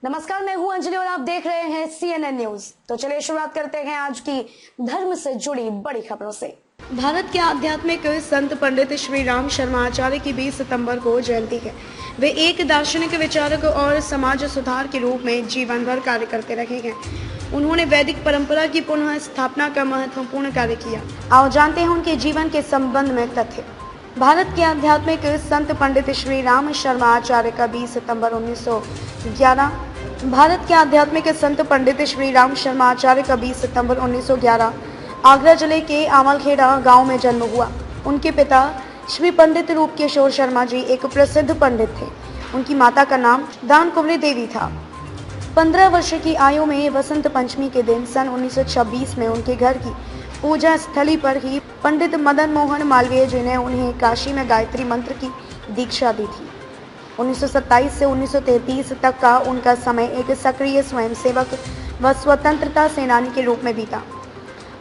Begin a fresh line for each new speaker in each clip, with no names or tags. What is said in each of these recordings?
नमस्कार, मैं हूं अंजलि और आप देख रहे हैं CNN न्यूज। तो चलिए शुरुआत करते हैं आज की धर्म से जुड़ी बड़ी खबरों से। भारत के आध्यात्मिक संत पंडित श्री राम शर्मा आचार्य की 20 सितंबर को जयंती है। वे एक दार्शनिक विचारक और समाज सुधार के रूप में जीवन भर कार्य करते रहे हैं। उन्होंने वैदिक परंपरा की पुनः स्थापना का महत्वपूर्ण कार्य किया। आओ जानते हैं उनके जीवन के संबंध में तथ्य। भारत के आध्यात्मिक संत पंडित श्री राम शर्मा आचार्य का 20 सितंबर 1911 भारत के आध्यात्मिक संत पंडित श्री राम शर्मा आचार्य का 20 सितंबर 1911 आगरा जिले के आमलखेड़ा गांव में जन्म हुआ। उनके पिता श्री पंडित रूप किशोर शर्मा जी एक प्रसिद्ध पंडित थे। उनकी माता का नाम दान कुंवरी देवी था। 15 वर्ष की आयु में वसंत पंचमी के दिन सन 1926 में उनके घर की पूजा स्थली पर ही पंडित मदन मोहन मालवीय जी ने उन्हें काशी में गायत्री मंत्र की दीक्षा दी थी। 1927 से 1933 तक का उनका समय एक सक्रिय स्वयंसेवक व स्वतंत्रता सेनानी के रूप में बीता।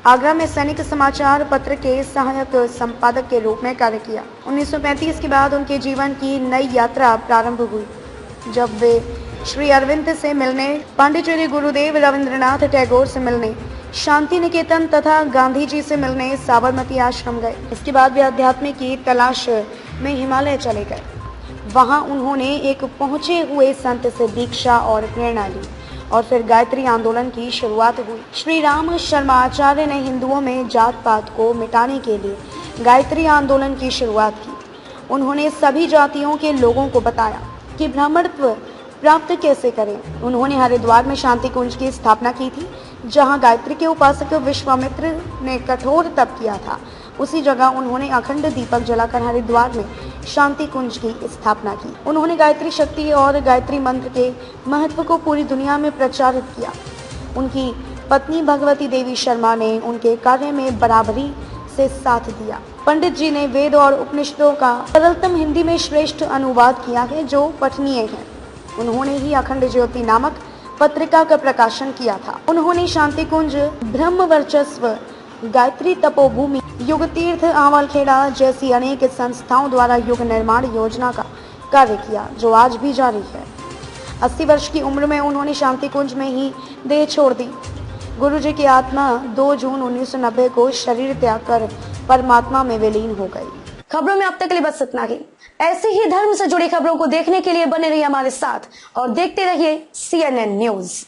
आगरा में सैनिक समाचार पत्र के सहायक संपादक के रूप में कार्य किया। 1935 के बाद उनके जीवन की नई यात्रा प्रारंभ हुई, जब वे श्री अरविंद से मिलने, पांडिचेरी गुरुदेव रविंद्रनाथ टैगोर से मिलने, शांति निकेतन तथा गांधी जी से मिलने साबरमती आश्रम गए। इसके बाद वे अध्यात्म की तलाश में हिमालय चले गए। वहां उन्होंने एक पहुंचे हुए संत से दीक्षा और प्रेरणा ली और फिर गायत्री आंदोलन की शुरुआत हुई। श्री राम शर्मा आचार्य ने हिंदुओं में जात पात को मिटाने के लिए गायत्री आंदोलन की शुरुआत की। उन्होंने सभी जातियों के लोगों को बताया कि ब्राह्मणत्व प्राप्त कैसे करें। उन्होंने हरिद्वार में शांति कुंज की स्थापना की थी, जहां गायत्री के उपासक विश्वामित्र ने कठोर तप किया था। उसी जगह उन्होंने अखंड दीपक जलाकर हरिद्वार में शांति कुंज की स्थापना की। उन्होंने गायत्री शक्ति और गायत्री मंत्र के महत्व को पूरी दुनिया में प्रचारित किया। उनकी पत्नी भगवती देवी शर्मा ने उनके कार्य में बराबरी से साथ दिया। पंडित जी ने वेद और उपनिषदों का सरलतम हिंदी में श्रेष्ठ अनुवाद किया है, जो पठनीय है। उन्होंने ही अखंड ज्योति नामक पत्रिका का प्रकाशन किया था। उन्होंने शांति कुंज, ब्रह्म वर्चस्व, गायत्री तपोभूमि, युग तीर्थ आमलखेड़ा जैसी अनेक संस्थाओं द्वारा युग निर्माण योजना का कार्य किया, जो आज भी जारी है। 80 वर्ष की उम्र में उन्होंने शांति कुंज में ही देह छोड़ दी। गुरु जी की आत्मा 2 जून 1990 को शरीर त्याग कर परमात्मा में विलीन हो गई। खबरों में अब तक के लिए बस इतना ही। ऐसी ही धर्म से जुड़ी खबरों को देखने के लिए बने रहिए हमारे साथ और देखते रहिए CNN न्यूज।